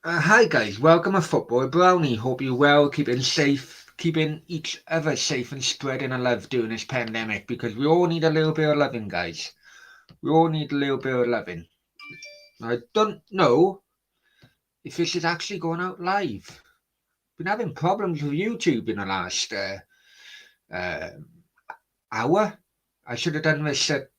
Hi guys, welcome to Football Brownie. Hope you're well, keeping safe, keeping each other safe and spreading a love during this pandemic because we all need a little bit of loving, guys. We all need a little bit of loving. I don't know if this is actually going out live. Been having problems with YouTube in the last uh, hour. I should have done this at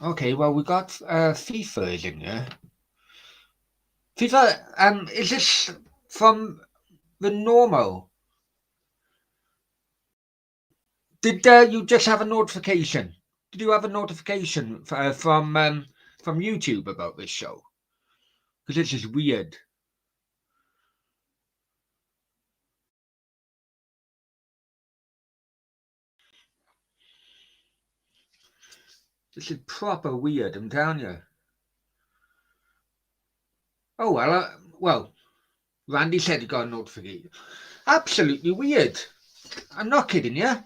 okay, well we got FIFA in here. FIFA, is this from the normal? Did you just have a notification? Did you have a notification from YouTube about this show? Because this is weird. This is proper weird. I'm telling you. Oh well. Randy said he got a notification. Absolutely weird. I'm not kidding you.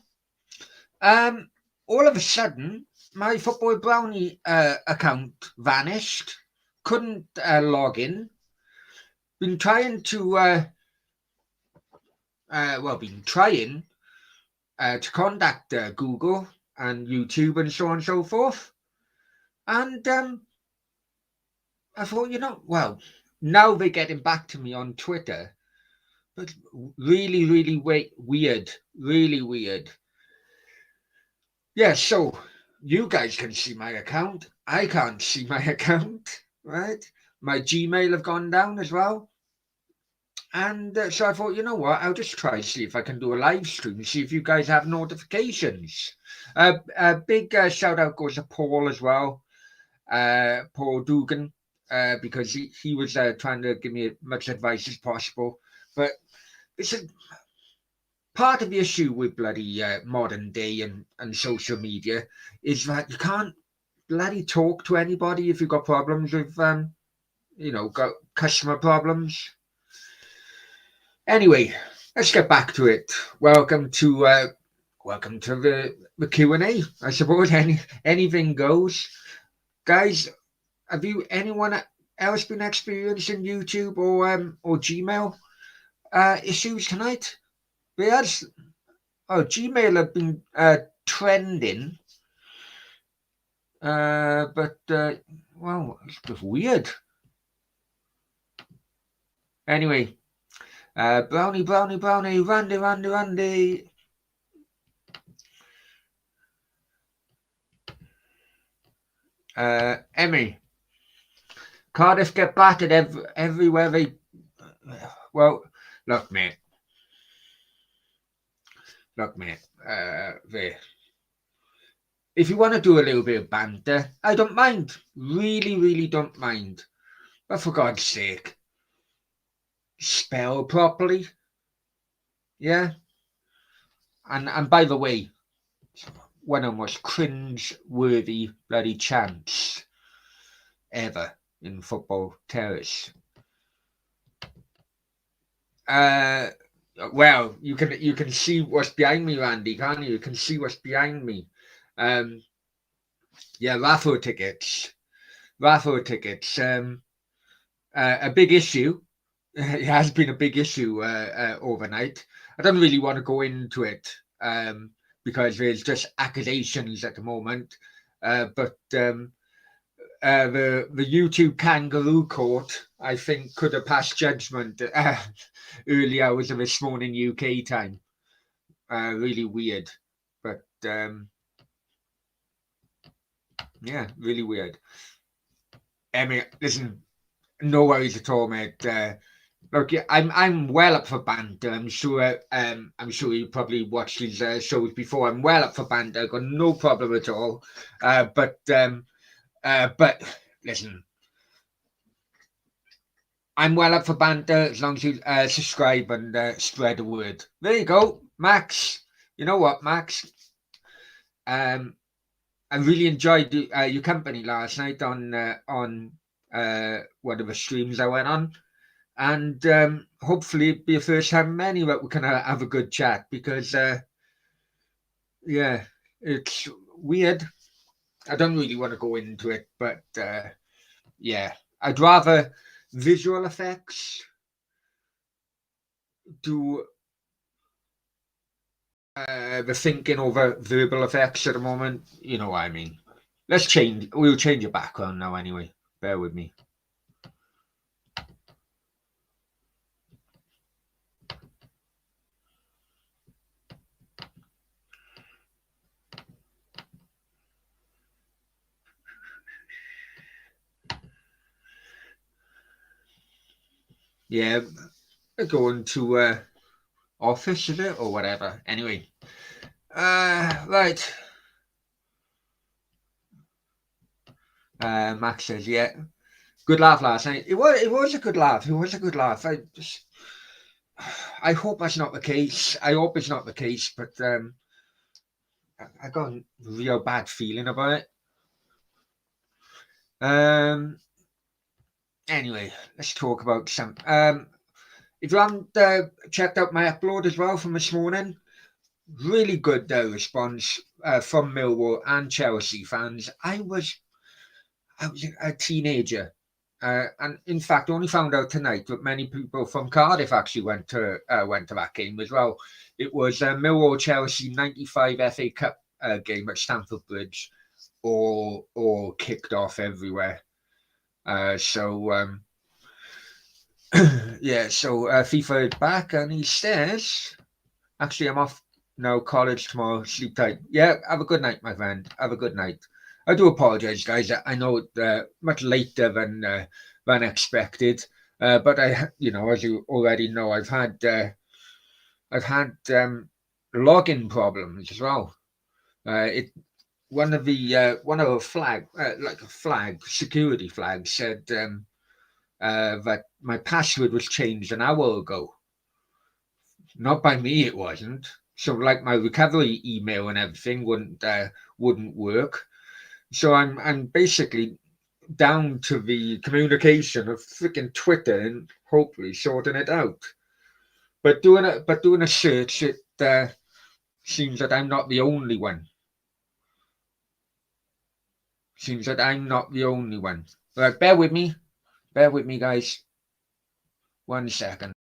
All of a sudden, my Football Brownie account vanished. Couldn't log in. Been trying to to contact Google and YouTube and so on and so forth. And I thought, well, now they're getting back to me on Twitter, but really, really weird, really weird. Yeah, so you guys can see my account. I can't see my account, right? My Gmail have gone down as well. And so I thought, you know what? I'll just try to see if I can do a live stream and see if you guys have notifications. A big shout out goes to Paul as well, Paul Dugan, because he was trying to give me as much advice as possible. But it's a part of the issue with bloody modern day and social media is that you can't bloody talk to anybody if you've got problems with, got customer problems. Anyway, let's get back to it. Welcome to the Q&A. I suppose anything goes. Guys, have you anyone else been experiencing YouTube or Gmail issues tonight? Because Gmail have been trending, but well, it's just weird. Anyway, brownie, Randy. Emmy, Cardiff get battered everywhere they. Well, look, mate. If you want to do a little bit of banter, I don't mind. Really, really don't mind. But for God's sake, spell properly. Yeah. And by the way, one of the most cringe-worthy bloody chants ever in football terrace. Well, you can see what's behind me, Randy, can't you? You can see what's behind me. Yeah, raffle tickets. A big issue. It has been a big issue overnight. I don't really want to go into it because there's just accusations at the moment. But the YouTube kangaroo court, I think, could have passed judgment early hours of this morning UK time. Really weird, but yeah, really weird. Emmy, listen, no worries at all, mate. Look, I'm well up for banter. I'm sure you probably watched these shows before. I'm well up for banter. I've got no problem at all. But listen, I'm well up for banter as long as you subscribe and spread the word. There you go, Max. You know what, Max? I really enjoyed your company last night on one of the streams I went on. And hopefully it'll be the first time many that we can have a good chat because yeah, it's weird. I don't really want to go into it, but yeah, I'd rather visual effects do the thinking over verbal effects at the moment. You know what I mean? We'll change your background now anyway. Bear with me. Yeah, going to office, is it? Or whatever. Anyway. Right. Max says, yeah. Good laugh last night. It was a good laugh. It was a good laugh. I hope that's not the case. I hope it's not the case, but I got a real bad feeling about it. Anyway, let's talk about some. If you haven't checked out my upload as well from this morning, really good response from Millwall and Chelsea fans. I was a teenager, and in fact, only found out tonight that many people from Cardiff actually went to that game as well. It was Millwall Chelsea '95 FA Cup game at Stamford Bridge, all kicked off everywhere. So yeah, so FIFA is back, and he says, "Actually, I'm off now. College tomorrow. Sleep tight. Yeah, have a good night, my friend. Have a good night." I do apologize, guys. I know it's much later than expected, but as you already know, I've had login problems as well. It one of the flag security flags said that my password was changed an hour ago. Not by me, it wasn't. So like my recovery email and everything wouldn't work. So I'm basically down to the communication of freaking Twitter and hopefully sorting it out. But doing a search, it seems that I'm not the only one. Seems that I'm not the only one. Right, bear with me, guys. 1 second.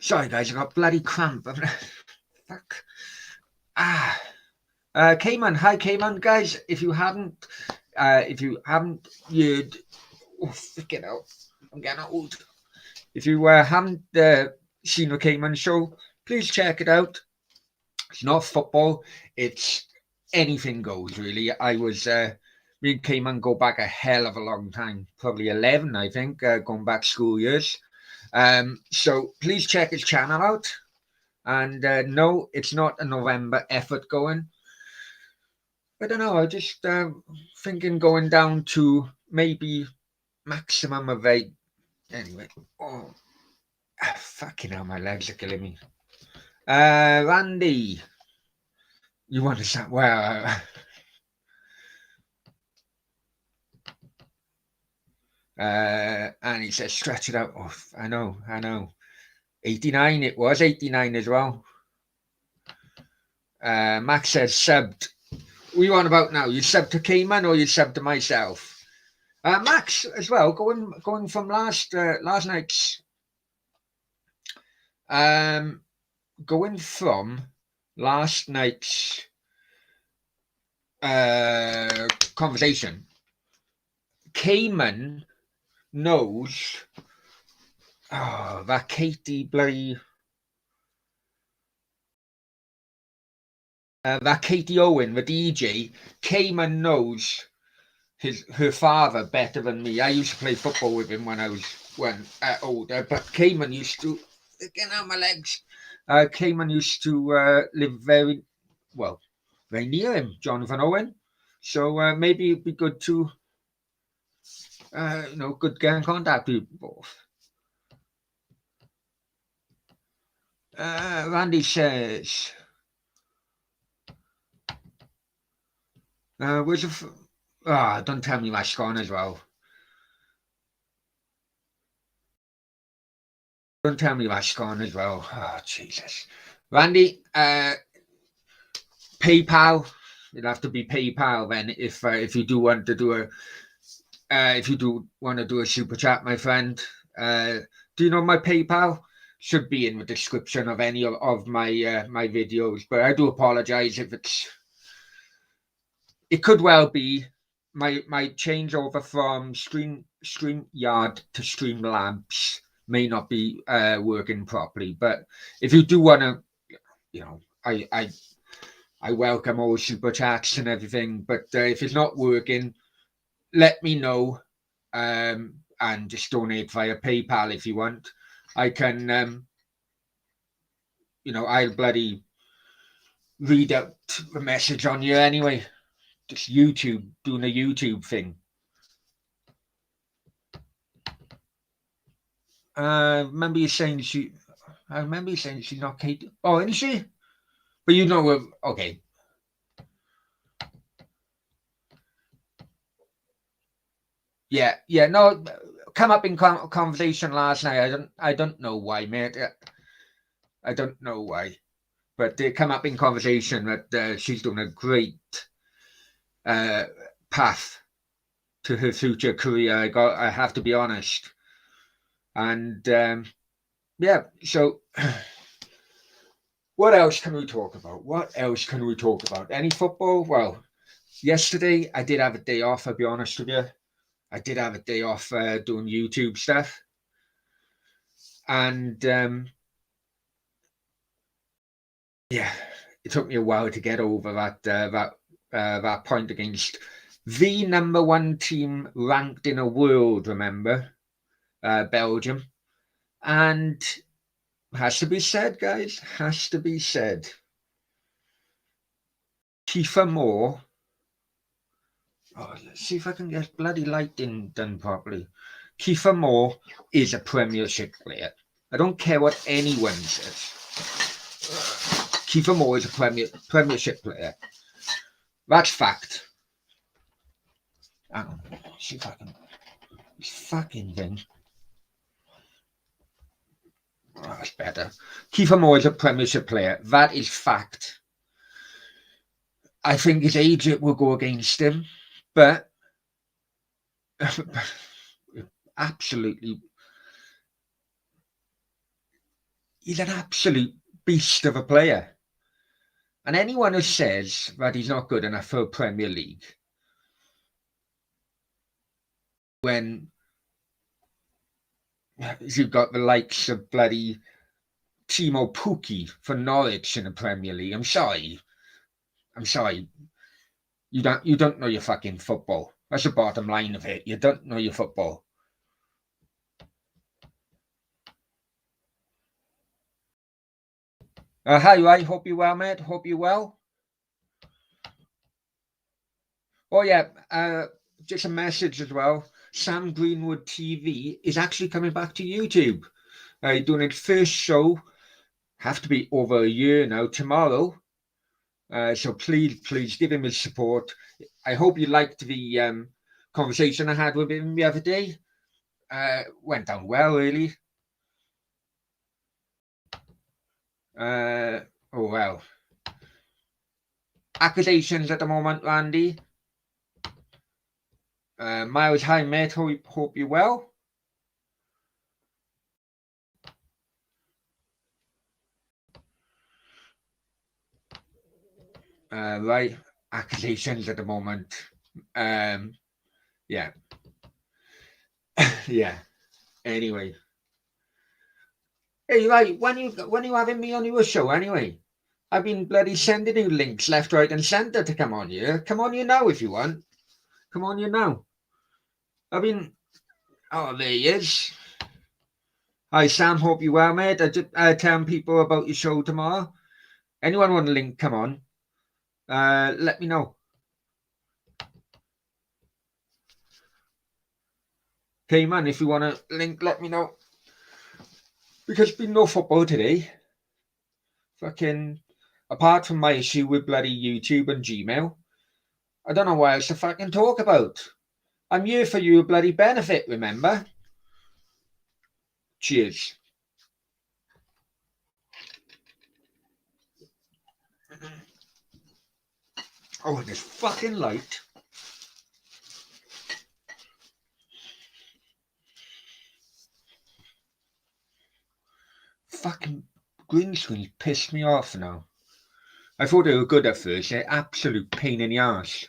Sorry, guys, I got bloody cramp. Fuck. Ah. Cayman, hi Cayman, guys. If you haven't heard, oh freaking hell, I'm getting old. If you haven't seen the Cayman show, please check it out. It's not football; it's anything goes. Really, me and Cayman go back a hell of a long time, probably 11, I think, going back school years. So please check his channel out. And no, it's not a November effort going. I don't know. I just thinking going down to maybe maximum of 8. Anyway, oh, fucking hell, my legs are killing me. Randy, you want to start? Well, and he says stretch it out. Oh, I know. 89. It was 89 as well. Max says subbed. What you on about now? You subbed to Cayman or you subbed to myself? Max as well. Going from last night's going from last night's conversation. Cayman knows that Katie bloody that Katie Owen, the DJ, Cayman knows her father better than me. I used to play football with him when I was older, but Cayman used to get out my legs. Cayman used to live very near him, Jonathan Owen. So maybe it'd be good to good get in contact with you both. Randy says, where's the don't tell me that's gone as well. Don't tell me that's gone as well. Oh, Jesus. Randy, PayPal. It'll have to be PayPal then if you do want to do a super chat, my friend. Do you know my PayPal? Should be in the description of any of my my videos, but I do apologize if it could well be my changeover from StreamYard to Streamlabs may not be working properly. But if you do want to, I welcome all super chats and everything. But if it's not working, let me know and just donate via PayPal if you want. I can, I'll bloody read out the message on you anyway. Just YouTube, doing a YouTube thing. I remember you saying she's not Kate. Oh, isn't she? But okay. Yeah. No, come up in conversation last night. I don't know why, mate. I don't know why, but they come up in conversation that she's doing a great path to her future career. I have to be honest, and so. What else can we talk about? Any football? Well, yesterday I did have a day off, I'll be honest with you. I did have a day off doing YouTube stuff. And it took me a while to get over that point against the number one team ranked in the world, remember? Belgium. And has to be said, guys, has to be said. Kiefer Moore. Oh, let's see if I can get bloody lighting done properly. Kiefer Moore is a Premiership player. I don't care what anyone says. Kiefer Moore is a Premiership player. That's fact. Hang on. See if I can. This fucking thing. Oh, that's better. Kiefer Moore is a Premiership player. That is fact. I think his agent will go against him, but absolutely, he's an absolute beast of a player. And anyone who says that he's not good enough for Premier League, when you've got the likes of bloody Timo Pukki for Norwich in the Premier League, I'm sorry. You don't know your fucking football. That's the bottom line of it. You don't know your football. Hi, I hope you're well, mate. Hope you're well. Oh, yeah. Just a message as well. Sam Greenwood TV is actually coming back to YouTube. Doing its first show. Have to be over a year now, tomorrow. So please give him his support. I hope you liked the conversation I had with him the other day. Went down well, really. Oh, well. Accusations at the moment, Randy. Miles, hi, mate. Hope you're well. Right. Accusations at the moment. Yeah. Yeah. Anyway. Hey, right. When you having me on your show, anyway? I've been bloody sending you links left, right, and centre to come on here. Come on here now if you want. Come on here now. I mean, oh, there he is. Hi, Sam. Hope you well, mate. I just telling people about your show tomorrow. Anyone want a link? Come on. Let me know. Okay, man. If you want a link, let me know. Because there's been no football today. Fucking, apart from my issue with bloody YouTube and Gmail, I don't know what else to fucking talk about. I'm here for your bloody benefit, remember? Cheers. Oh, this fucking light. Fucking green screen pissed me off now. I thought they were good at first. They're absolute pain in the arse.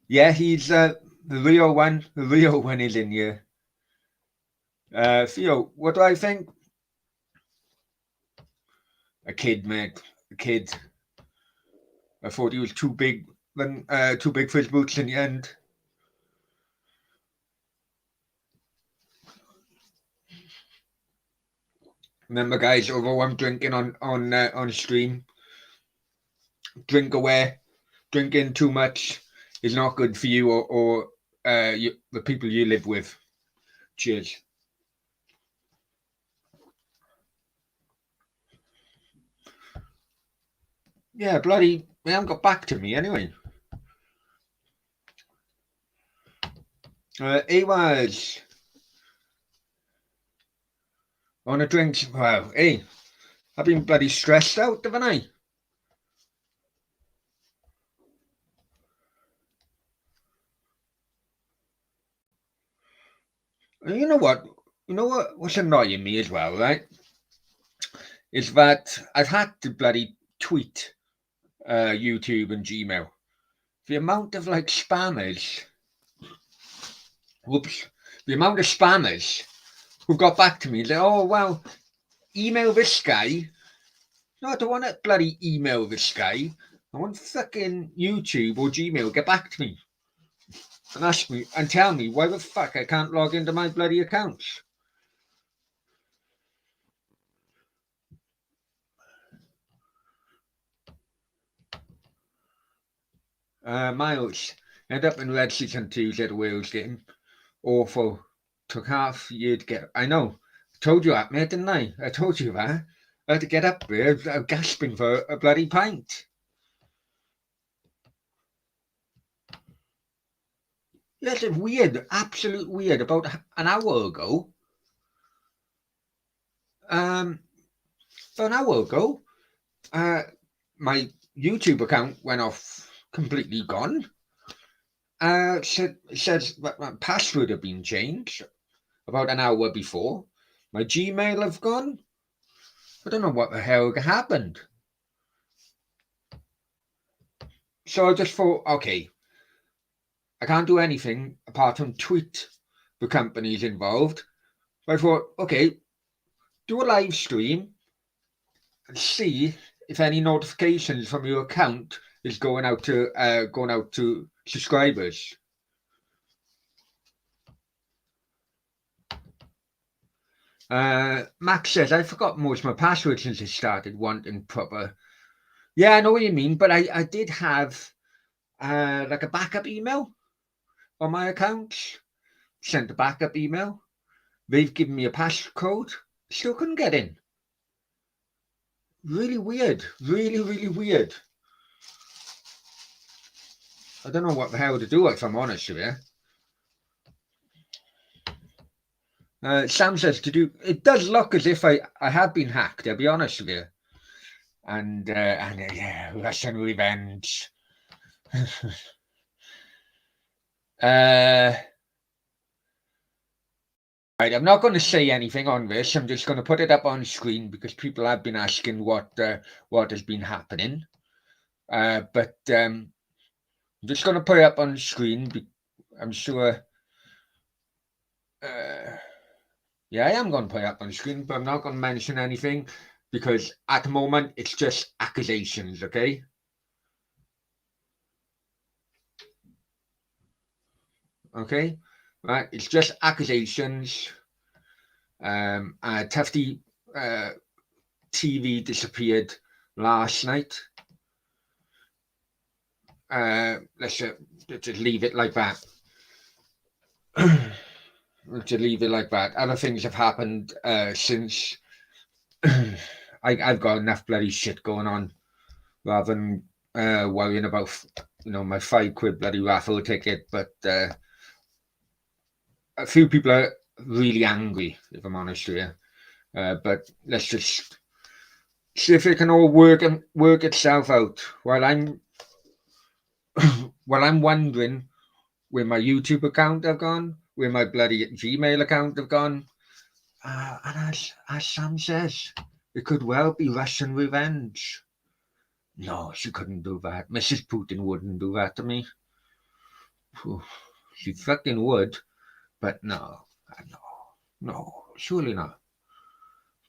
Yeah, he's the real one. The real one is in here. Theo, what do I think? A kid, mate. A kid. I thought he was too big for his boots in the end. Remember, guys, although I'm drinking on stream, drink away. Drinking too much is not good for you or the people you live with. Cheers. Yeah, bloody, they haven't got back to me anyway. He was on a drink. Well, hey, I've been bloody stressed out, haven't I? You know what? You know what? What's annoying me as well, right? Is that I've had to bloody tweet YouTube and Gmail. The amount of like spammers. Whoops. The amount of spammers who got back to me and said, oh, well, email this guy. No, I don't want to bloody email this guy. I want fucking YouTube or Gmail get back to me and ask me and tell me why the fuck I can't log into my bloody accounts. Miles, end up in Red Season 2's at a Wales game. Awful. Took half a year to get. I know. Told you that, mate, didn't I? I told you that. I had to get up there. I was gasping for a bloody pint. Yes, it's weird. Absolute weird. About an hour ago. About an hour ago, my YouTube account went off completely gone. Says that my password had been changed about an hour before. My Gmail have gone. I don't know what the hell happened. So I just thought, okay, I can't do anything apart from tweet the companies involved. So I thought, okay, do a live stream and see if any notifications from your account is going out to subscribers. Max says, I forgot most of my passwords since I started wanting proper. Yeah, I know what you mean, but I did have like a backup email on my account. Sent a backup email. They've given me a passcode. Still couldn't get in. Really weird. Really, really weird. I don't know what the hell to do, if I'm honest with you. Sam says it does look as if I have been hacked, I'll be honest with you. And yeah, Russian revenge. Right, I'm not going to say anything on this. I'm just going to put it up on screen because people have been asking what has been happening. But I'm just going to put it up on the screen. I'm sure. Yeah, I am going to put it up on the screen, but I'm not going to mention anything because at the moment it's just accusations, okay? Okay, right? It's just accusations. Tufty TV disappeared last night. Let's just leave it like that. To leave it like that. Other things have happened since. I've got enough bloody shit going on, rather than worrying about my £5 bloody raffle ticket. But a few people are really angry, if I'm honest with you. But let's just see if it can all work itself out. While I'm wondering where my YouTube account have gone, where my bloody Gmail account have gone. And as Sam says, it could well be Russian revenge. No, she couldn't do that. Mrs. Putin wouldn't do that to me. She fucking would, but no, surely not.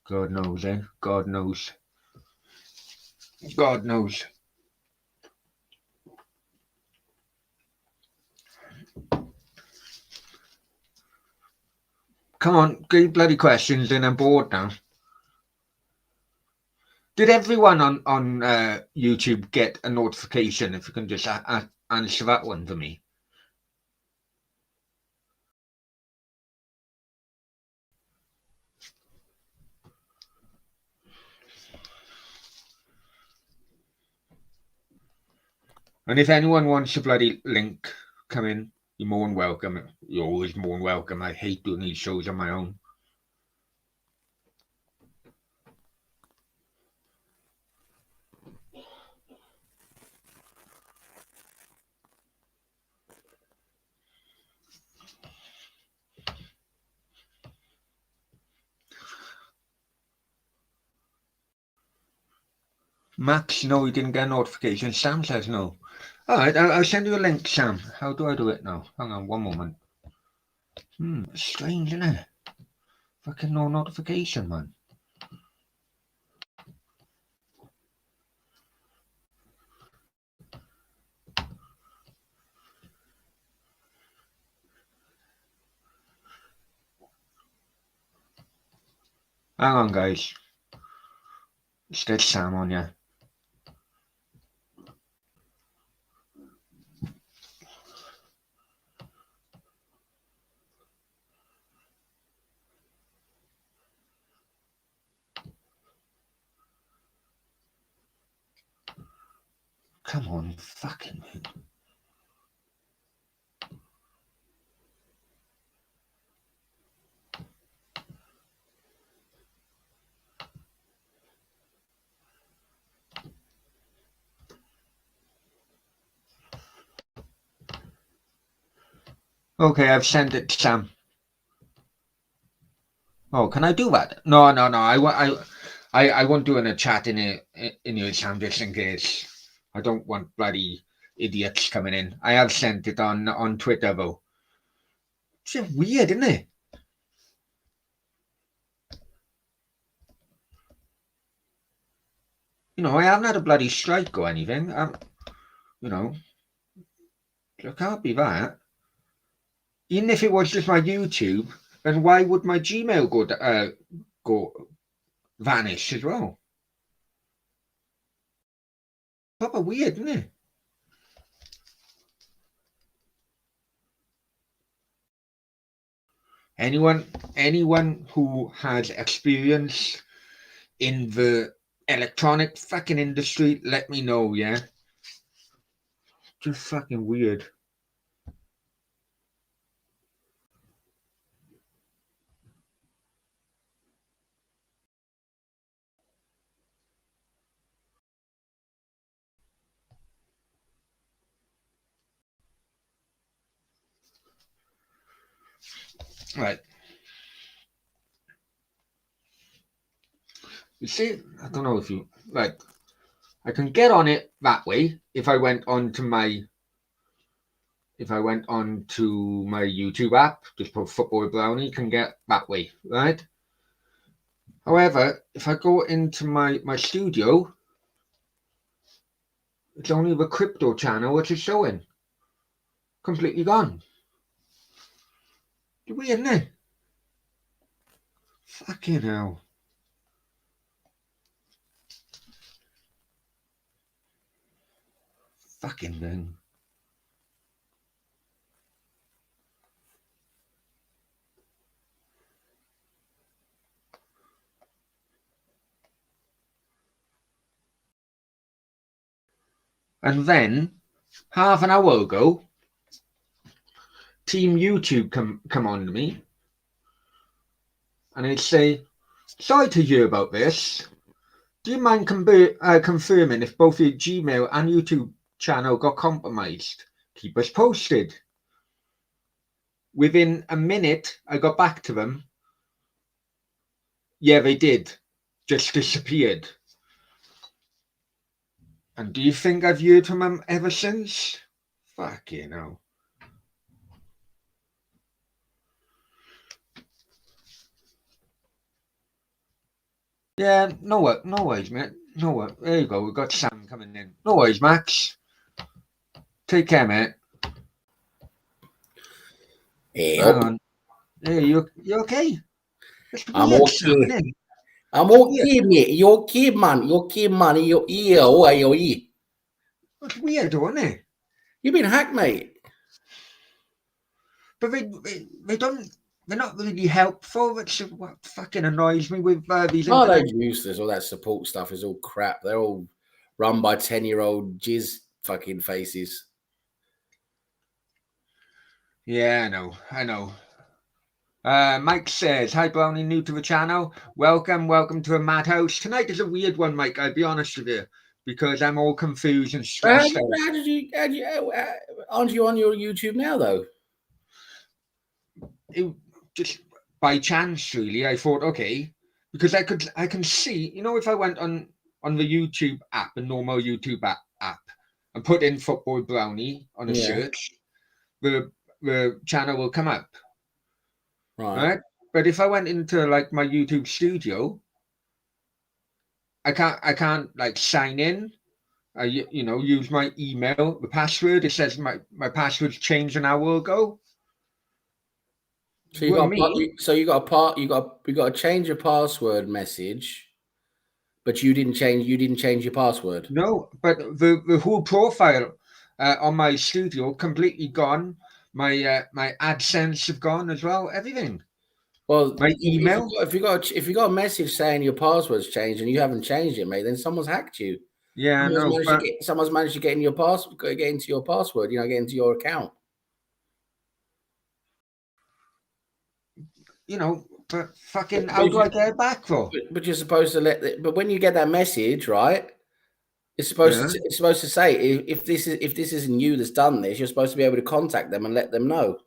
God knows, eh? God knows. God knows. Come on, get bloody questions in. I'm bored now. Did everyone on YouTube get a notification? If you can just answer that one for me. And if anyone wants a bloody link, come in. You're more than welcome. You're always more than welcome. I hate doing these shows on my own. Max, no, he didn't get a notification. Sam says no. All right, I'll send you a link, Sam. How do I do it now? Hang on one moment. Strange, isn't it? Fucking no notification, man. Hang on, guys. Let's get Sam on, yeah. Come on, fucking. Okay, I've sent it to Sam. Oh, can I do that? No. I won't do in a chat in here, Sam, just in case. I don't want bloody idiots coming in. I have sent it on Twitter though. It's just weird, isn't it? I haven't had a bloody strike or anything. It can't be that. Even if it was just my YouTube, then why would my Gmail go vanish as well? Proper weird, isn't it? Anyone who has experience in the electronic fucking industry, let me know, yeah? Just fucking weird. Right. You see, I don't know if you, like, I can get on it that way if I went on to my if I went on to my YouTube app, just put Football Brownie, can get that way, right? However, if I go into my studio, it's only the crypto channel which is showing. Completely gone. Weird, isn't it? Fucking hell. Fucking thing. And then, half an hour ago, Team YouTube come on to me, and they say, sorry to hear about this. Do you mind confirming if both your Gmail and YouTube channel got compromised? Keep us posted. Within a minute, I got back to them. Yeah, they did. Just disappeared. And do you think I've heard from them ever since? Fucking hell. Yeah, no worries, mate. No worries. There you go. We've got Sam coming in. No worries, Max. Take care, mate. Yep. Hang on. Hey, you okay? I'm okay. I'm okay, mate. You okay, man? You okay, man? You here? Oh, are you here? It's weird, isn't it? You've been hacked, mate. But they don't. They're not really helpful. Which is what fucking annoys me with these. Oh, they're useless. All that support stuff is all crap. They're all run by 10-year-old jizz fucking faces. Yeah, I know. Mike says, hi Brownie, new to the channel. Welcome to a madhouse. Tonight is a weird one, Mike, I'll be honest with you, because I'm all confused and stressed out. Aren't you on your YouTube now, though? It just by chance, really. I thought, okay, because I can see, if I went on the YouTube app, a normal YouTube app, and put in Football Brownie on a search, the channel will come up. Right. But if I went into like my YouTube studio, I can't like sign in. I use my email, the password. It says my password's changed an hour ago. So you got to change your password message, but you didn't change your password. No, but the whole profile on my studio completely gone. My my AdSense have gone as well. Everything. Well, my email. If you got a message saying your password's changed and you haven't changed it, mate, then someone's hacked you. Yeah, Someone's managed to get in your get into your password. Get into your account. But fucking, how do I get it back for? But you're supposed to but when you get that message, right? It's supposed to say if this isn't you that's done this, you're supposed to be able to contact them and let them know.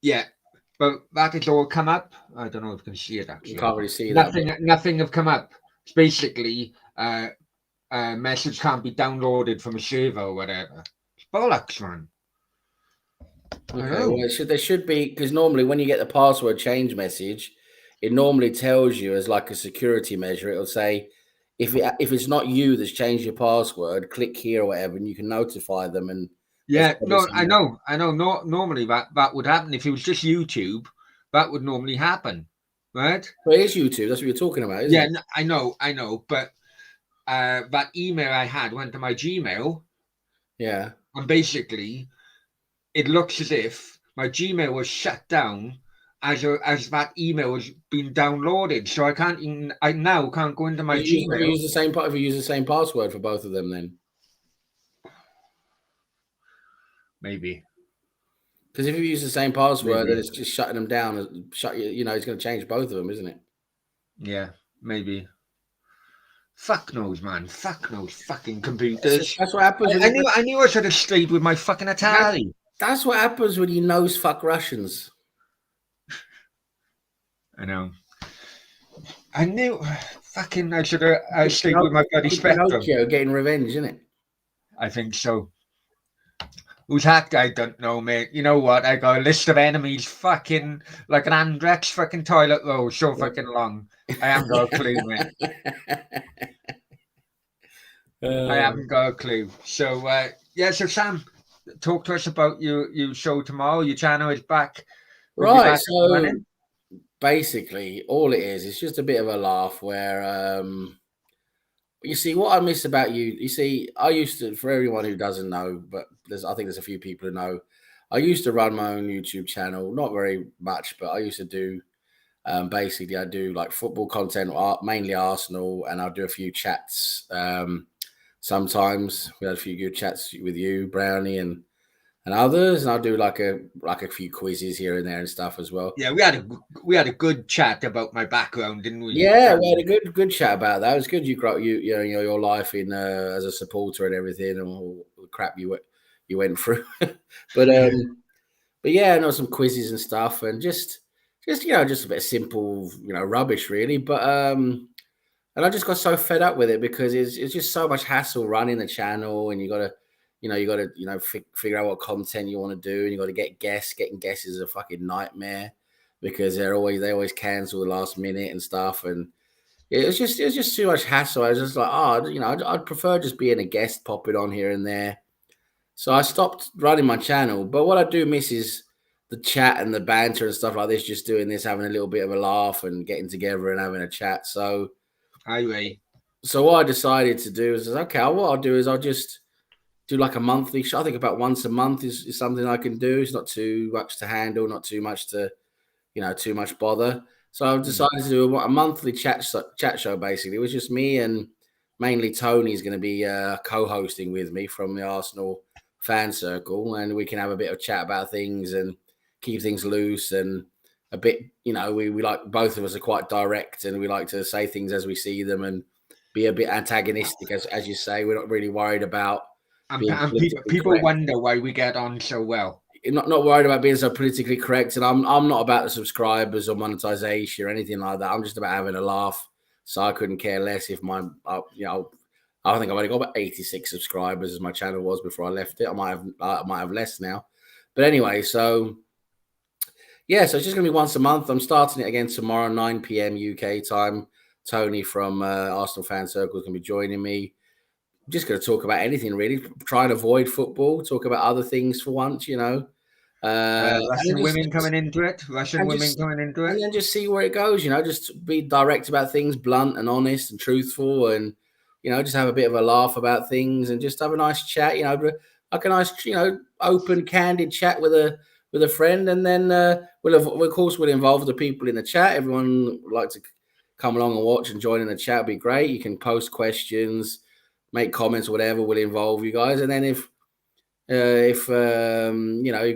Yeah, but that has all come up. I don't know if you can see it actually. You can't really see nothing have come up. It's basically a message can't be downloaded from a server or whatever. It's bollocks, man. Okay, well, there should be, because normally when you get the password change message, it normally tells you as like a security measure. It'll say if it's not you that's changed your password, click here or whatever, and you can notify them. And yeah, no, I know. Normally that would happen if it was just YouTube. That would normally happen, right? Well, it is YouTube. That's what you're talking about, isn't it? Yeah, I know. But that email I had went to my Gmail. Yeah. And basically, it looks as if my Gmail was shut down as that email was being downloaded. So I now can't go into my Gmail. If you use the same password for both of them, then maybe. Because if you use the same password, then it's just shutting them down. It's going to change both of them, isn't it? Yeah, maybe. Fuck knows, man. Fuck knows. Fucking computers. That's what happens. I knew I should have stayed with my fucking Atari. That's what happens when you nose fuck Russians. I know. I knew. Fucking, I should have stayed with my bloody Spectrum. Getting revenge, isn't it? I think so. Who's that guy? Don't know, mate. You know what? I got a list of enemies fucking like an Andrex fucking toilet roll so fucking long. I haven't got a clue, mate. I haven't got a clue. So yeah, so Sam, talk to us about your show tomorrow. Your channel is back. Will be Right. back and So running. basically, all it is, it's just a bit of a laugh where you see what I miss about you. You see, I used to, for everyone who doesn't know, but I think there's a few people who know. I used to run my own YouTube channel, not very much, but I used to do. Basically, I do like football content, mainly Arsenal, and I'll do a few chats. Sometimes we had a few good chats with you, Brownie, and others, and I'll do like a few quizzes here and there and stuff as well. Yeah, we had a good chat about my background, didn't we? Yeah, we had a good chat about that. It was good. You know your life in as a supporter and everything, and all the crap you went through. but but yeah, and there was some quizzes and stuff, and just just a bit of simple rubbish really. But and I just got so fed up with it because it's just so much hassle running the channel, and you got to figure out what content you want to do, and you got to get guests. Getting guests is a fucking nightmare because they always cancel the last minute and stuff, and it was just too much hassle. I was just like, I'd prefer just being a guest, popping on here and there. So I stopped running my channel. But what I do miss is the chat and the banter and stuff like this. Just doing this, having a little bit of a laugh and getting together and having a chat. So what I decided to do is okay. What I'll do is I'll just do like a monthly show. I think about once a month is something I can do. It's not too much to handle, not too much to too much bother. So I've decided to do a monthly chat show. Basically, it was just me, and mainly Tony's going to be co-hosting with me from the Arsenal fan circle, and we can have a bit of chat about things and keep things loose and a bit. We like, both of us are quite direct, and we like to say things as we see them and be a bit antagonistic, as you say. We're not really worried about being And politically people correct. wonder why we get on so well. Not worried about being so politically correct, and I'm not about the subscribers or monetization or anything like that. I'm just about having a laugh. So I couldn't care less if I think I've only got about 86 subscribers as my channel was before I left it. I might have less now, but anyway. So yeah, so it's just gonna be once a month. I'm starting it again tomorrow, 9 p.m. UK time. Tony from Arsenal Fan Circle is gonna be joining me. I'm just going to talk about anything really. Try and avoid football. Talk about other things for once, Russian women coming into it. And then just see where it goes. Just be direct about things, blunt and honest and truthful, and just have a bit of a laugh about things and just have a nice chat. Like a nice, open, candid chat with a friend, and then of course we'll involve the people in the chat. Everyone would like to come along and watch and join in the chat. It'd be great. You can post questions, make comments, whatever. Will involve you guys, and then if you've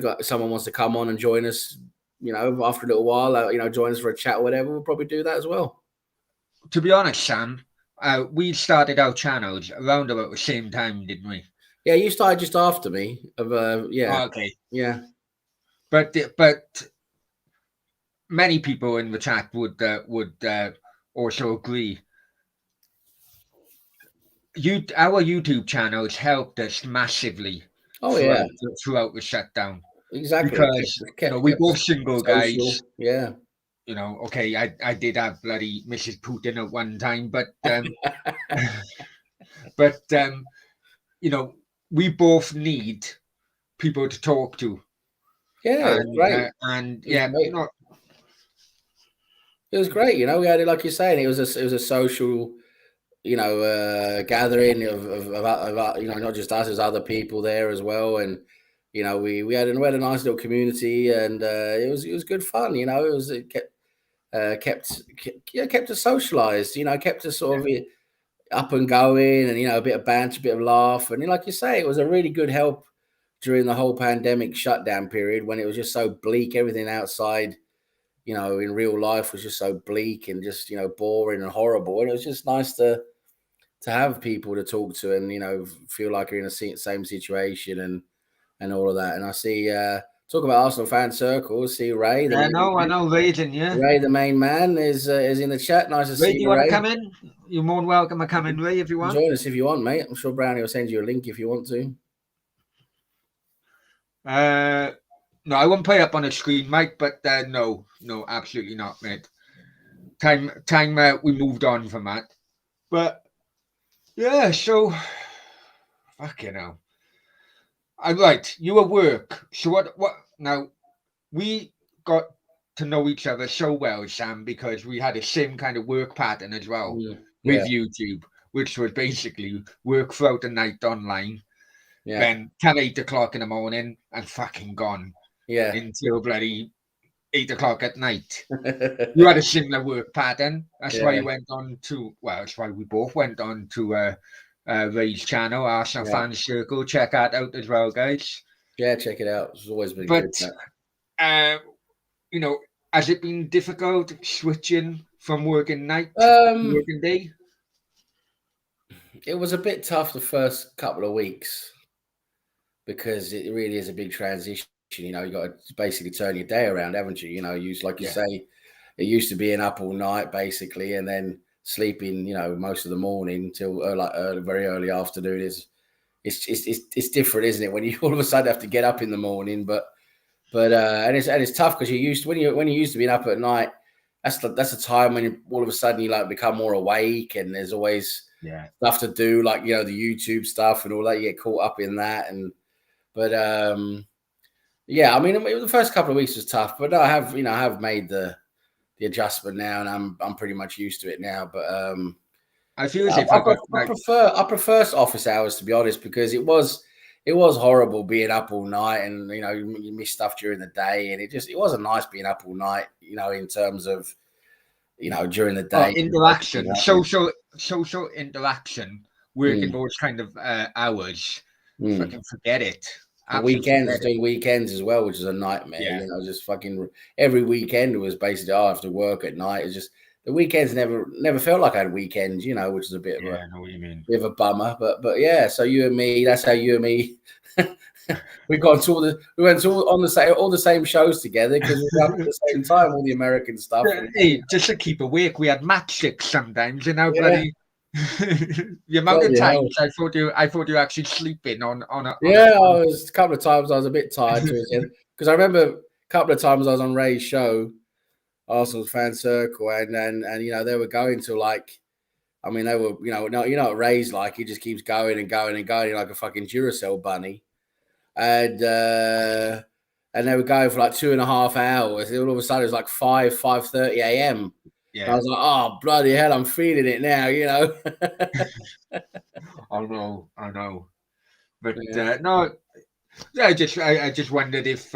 got someone wants to come on and join us, after a little while, join us for a chat or whatever, we'll probably do that as well. To be honest, Sam, we started our channels around about the same time, didn't we? Yeah, you started just after me. Yeah. Okay. Yeah. But many people in the chat would also agree. Our YouTube channels helped us massively. Throughout the shutdown. Exactly. Because we both single guys. Yeah. Okay, I did have bloody Mrs. Putin at one time, but we both need people to talk to. Yeah, great. It was great. We had it, like you're saying, it was a social, gathering of not just us, there's other people there as well, and we had a nice little community, and it was good fun. It kept us socialized. Kept us sort of up and going, and a bit of banter, a bit of laugh, and like you say, it was a really good help during the whole pandemic shutdown period when it was just so bleak. Everything outside, in real life was just so bleak and just boring and horrible, and it was just nice to have people to talk to and feel like you're in a same situation and all of that. And I see talk about Arsenal fan circles. See Ray. I know Ray's in. Yeah, Ray, the main man, is in the chat. Nice to see you. Do you want to come in? You're more than welcome to come in, Ray, if you want. Join us if you want, mate. I'm sure Brownie will send you a link if you want to. No, I won't play up on a screen, Mike. But no, absolutely not, mate. Time. We moved on from that. But yeah, so fucking hell. I'm right. You at work. So what? Now we got to know each other so well, Sam, because we had the same kind of work pattern as well Yeah, with YouTube, which was basically work throughout the night online, yeah, then 10, 8 o'clock in the morning, and fucking gone yeah. until bloody 8 o'clock at night. You had a similar work pattern. That's why Yeah, you went on to, well, that's why we both went on to Ray's channel, Arsenal yeah, Fan Circle. Check that out as well, guys. yeah. Check it out. It's always been good. But, uh, you know, has it been difficult switching from working night to working day? It was a bit tough the first couple of weeks because it really is a big transition. You know, you got to basically turn your day around, haven't you? You know, like you Yeah. say, it used to being up all night basically, and then sleeping, you know, most of the morning till very early afternoon. It's different, isn't it? When you all of a sudden have to get up in the morning, but and it's tough because when you used to being up at night, that's a time when all of a sudden you like become more awake, and there's always Yeah. stuff to do, like, you know, the YouTube stuff and all that. You get caught up in that, but yeah, I mean, the first couple of weeks was tough, but I have made the adjustment now, and I'm pretty much used to it now. But I feel as if I got like, I prefer office hours, to be honest, because it was horrible being up all night, and you know, you miss stuff during the day, and it wasn't nice being up all night, you know, in terms of, you know, during the day. interaction, social interaction, working Mm, those kind of hours. mm. Fucking forget it. And Absolutely forget it. doing weekends as well, which is a nightmare. Yeah. You know, just fucking every weekend was basically, I have to work at night. It's just the weekends never felt like I had weekends, you know, which is a bit of Yeah, I know what you mean. a bummer. But yeah, so you and me, that's how you and me we went to all the same shows together because we were up at the same time, all the American stuff. And, Hey, just to keep awake, we had matchsticks sometimes, you know, yeah, bloody the amount of bloody hell. times I thought you were actually sleeping on Yeah, a couple of times I was a bit tired towards the end because I remember a couple of times I was on Ray's show, Arsenal Fan Circle, and you know, they were going to, like, I mean, they were, you know what Ray's like. He just keeps going and going and going like a fucking Duracell bunny, and they were going for like 2.5 hours. And all of a sudden, it was like 5:30 a.m. Yeah. I was like, oh, bloody hell, I'm feeling it now, you know. I know. But Yeah. no, I just wondered if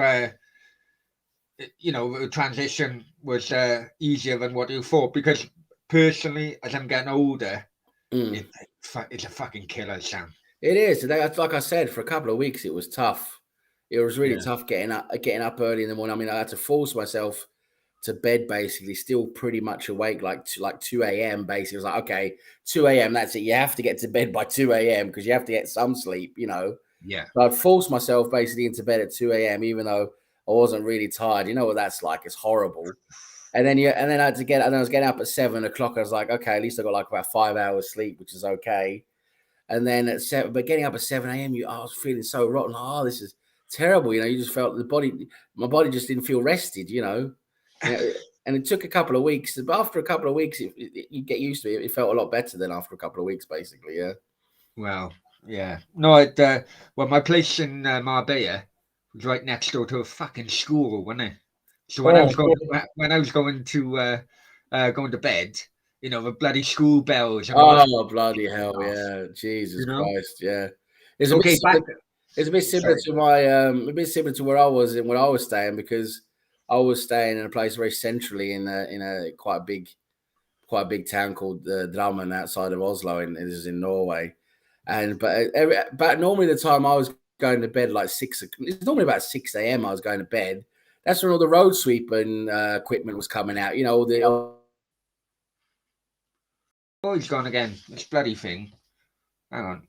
you know, the transition was easier than what you thought, because personally, as I'm getting older, Mm. it's a fucking killer, Sam. It is. Like I said, for a couple of weeks, it was tough. It was really Yeah. tough getting up early in the morning. I mean, I had to force myself to bed basically, still pretty much awake, like 2 a.m. Basically, it was like, okay, 2 a.m. That's it. You have to get to bed by 2 a.m. because you have to get some sleep, you know. Yeah. So I'd forced myself basically into bed at 2 a.m. even though I wasn't really tired. You know what that's like? It's horrible. And then I had to and I was getting up at 7 o'clock. I was like, okay, at least I got like about 5 hours sleep, which is okay. And then at 7, but getting up at 7 a.m., I was feeling so rotten. Oh, this is terrible. You know, you just felt my body just didn't feel rested, you know. And it took a couple of weeks. But after a couple of weeks, you get used to it. It felt a lot better than after a couple of weeks, basically. Yeah. Well, yeah. No, well, my place in Marbella was right next door to a fucking school, wasn't it? So when Oh, I was going to bed, you know, the bloody school bells and all that, oh, bloody hell. off, Yeah. Jesus you know. Christ. Yeah. It's a bit Okay, back. similar. It's a bit similar Sorry. to a bit similar to where I was staying, because I was staying in a place very centrally in a quite a big town called Drammen outside of Oslo, and this is in Norway. And but normally the time I was going to bed like 6. It's normally about 6 a.m. I was going to bed. That's when all the road sweeping equipment was coming out. You know, Oh, he's gone again. This bloody thing. Hang on.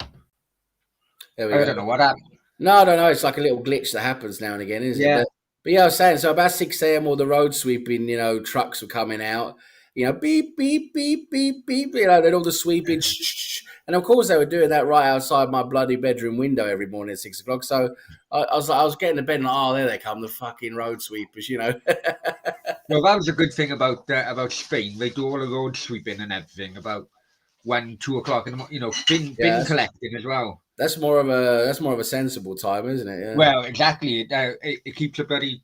there we I go. don't know what happened. No, it's like a little glitch that happens now and again, isn't it? Yeah. But yeah, I was saying, so about 6 a.m. all the road sweeping, you know, trucks were coming out, you know, beep, beep, beep, beep, beep, you know, then all the sweeping, shh, shh, shh, And of course, they were doing that right outside my bloody bedroom window every morning at 6 o'clock. So I was getting to bed and like, oh, there they come, the fucking road sweepers, you know. Well, that was a good thing about Spain. They do all the road sweeping and everything about 1, 2 o'clock in the morning. You know, bin Yeah, collecting as well. that's more of a sensible time, isn't it? Yeah, Well, exactly. It keeps a bloody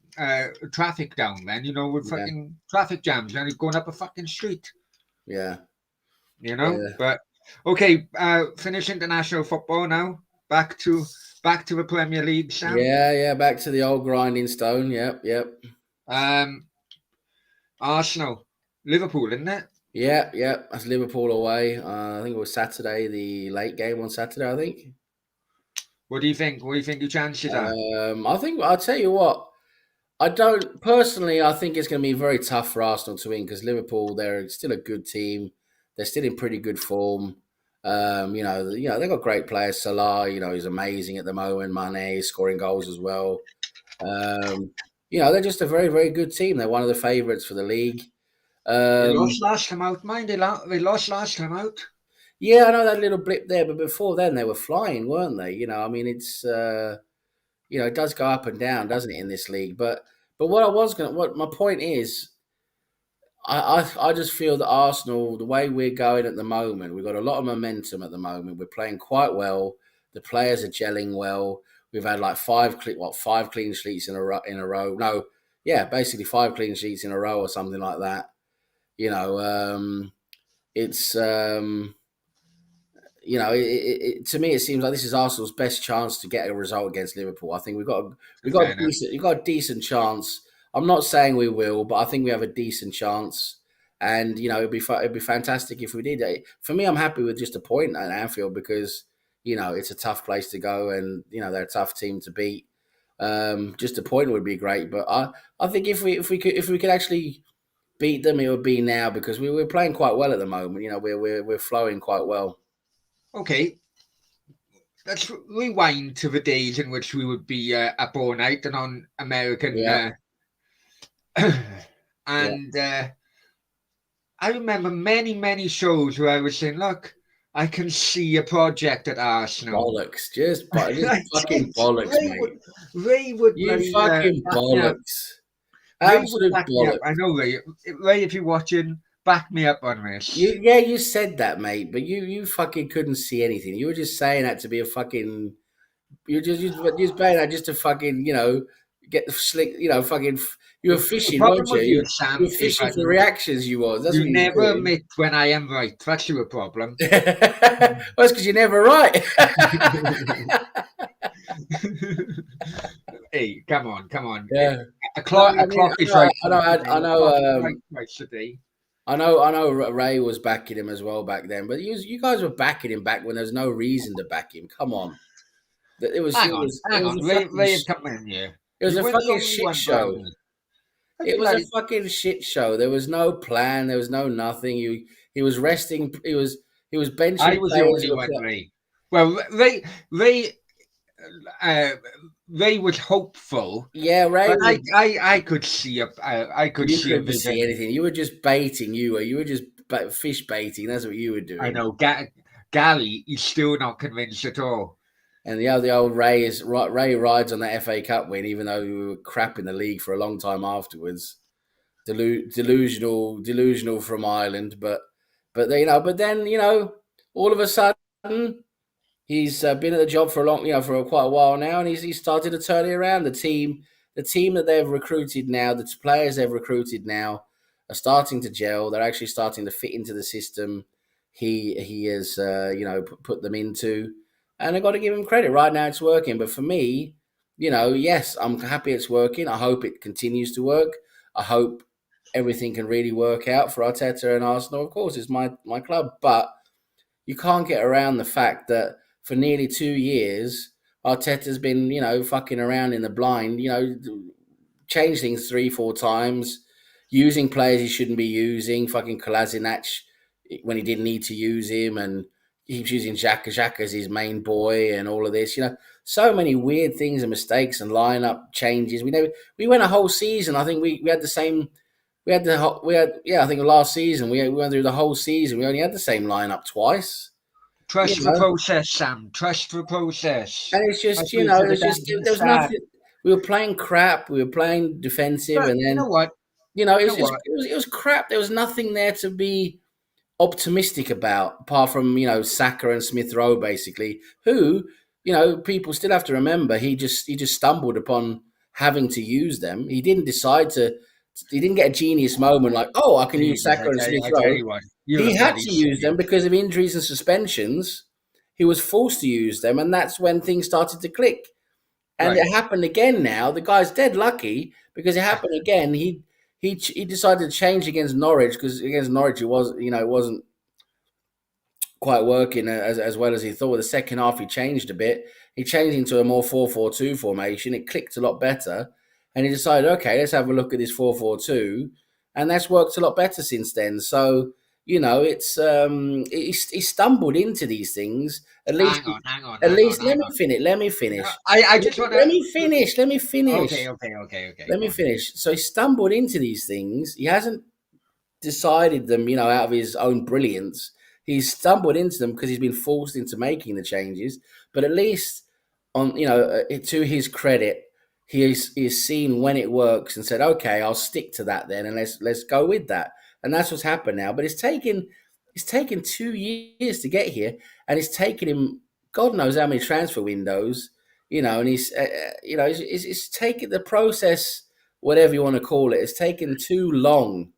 traffic down. Then you know with yeah, fucking traffic jams and going up a fucking street. yeah, You know, yeah, but okay. Finish international football now. Back to the Premier League, Sam. yeah. Back to the old grinding stone. Yep, yep. Um, Arsenal, Liverpool, isn't it? Yeah, yeah, that's Liverpool away. I think it was Saturday, the late game on Saturday. I think. What do you think? What do you think your chances are? I think I'll tell you what. I don't personally. I think it's going to be very tough for Arsenal to win because Liverpool, they're still a good team. They're still in pretty good form. They've got great players. Salah, he's amazing at the moment. Mane is scoring goals as well. Um, they're just a very, very good team. They're one of the favourites for the league. They Um, lost last time out, mind. They lost last time out. Yeah, I know that little blip there, but before then they were flying, weren't they? I mean, it's it does go up and down, doesn't it, in this league? But what my point is, I just feel that Arsenal, the way we're going at the moment, we've got a lot of momentum at the moment. We're playing quite well. The players are gelling well. We've had like five clean sheets in a row. No, yeah, basically 5 clean sheets in a row or something like that. You know, it's. To me, it seems like this is Arsenal's best chance to get a result against Liverpool. I think Fair enough. we've got a decent chance. I'm not saying we will, but I think we have a decent chance. And it'd be fantastic if we did. For me, I'm happy with just a point at Anfield because it's a tough place to go, and they're a tough team to beat. Just a point would be great, but I think if we could actually beat them, it would be now because we're playing quite well at the moment. We're flowing quite well. Okay, let's rewind to the days in which we would be up all night and on American. Yeah, yeah. And I remember many, many shows where I was saying, look, I can see a project at Arsenal. Bollocks. Just I fucking did. bollocks, mate. Ray would You bloody fucking back me up. bollocks. Ray would Absolute back me up. bollocks. I know, Ray. Ray, if you're watching, back me up on this. You said that, mate, but you fucking couldn't see anything. You were just saying that to be a fucking. You were just saying that just to fucking get the slick fucking. You were The fishing, problem weren't you? with you, You Sam, were is fishing that for the reactions. You was. That's you what you never were doing. admit when I am right. That's your problem. Well, that's because you're never right. Hey, come on. Yeah. A No, clock, I mean, is right. I A clock is know. right twice a day. I know Ray was backing him as well back then, but you guys were backing him back when there was no reason to back him. Come on, Hang on. Ray had come in here. it was You a weren't the fucking only shit one, show. Brownie. I'd It be was a like, fucking shit show. There was no plan. There was no nothing. He was resting. He was I benching was the players only who one, were. Ray. Well, uh, Ray was hopeful, Yeah, Ray but was. I could see I could You see a couldn't see vision. anything. You were just baiting. You were just fish baiting. That's what you were I doing. know. Gary, he's still not convinced at all. And the old Ray rides on that FA Cup win, even though we were crap in the league for a long time afterwards. Delusional from Ireland, but then all of a sudden he's been at the job for a long, for quite a while now, and he's started to turn it around. The team that they've recruited now, the players they've recruited now, are starting to gel. They're actually starting to fit into the system he has put them into, and I've got to give him credit. Right now, it's working. But for me, yes, I'm happy it's working. I hope it continues to work. I hope everything can really work out for Arteta and Arsenal. Of course, it's my club, but you can't get around the fact that for nearly 2 years, Arteta's been, fucking around in the blind, change things 3, 4 times, using players he shouldn't be using, fucking Kolasinac when he didn't need to use him, and he was using Xhaka as his main boy and all of this, so many weird things and mistakes and lineup changes. We went a whole season. I think we had the same. I think last season we went through the whole season. We only had the same lineup twice. Trust the process, Sam. Trust the process. And it's just, Let's wait for the it's just damn thing to there was start. nothing. We were playing crap. We were playing defensive, But and you know then what? You know what? it was crap. There was nothing there to be optimistic about, apart from Saka and Smith Rowe, basically. Who people still have to remember. He just stumbled upon having to use them. He didn't decide to. He didn't get a genius moment like, oh, I can use Jesus, Saka and Smith I tell Rowe. you what, you're a He had bloody to use them saint. because of injuries and suspensions. He was forced to use them, and that's when things started to click. And Right. it happened again now. The guy's dead lucky because it happened again. He decided to change against Norwich because against Norwich it wasn't quite working as well as he thought. The second half he changed a bit. He changed into a more 4-4-2 formation. It clicked a lot better. And he decided, okay, let's have a look at this 4-4-2. And that's worked a lot better since then. So, it's he stumbled into these things. At least Hang on, hang on, at hang on, least hang on. let me finish. I just want to. Let me finish. Let me Okay, finish. okay, okay, okay. Let Go me on. finish. So he stumbled into these things. He hasn't decided them, out of his own brilliance. He's stumbled into them because he's been forced into making the changes. But at least, to his credit, he's seen when it works and said, "Okay, I'll stick to that then, and let's go with that." And that's what's happened now. But it's taken 2 years to get here, and it's taken him God knows how many transfer windows. And he's it's taken the process, whatever you want to call it. It's taken too long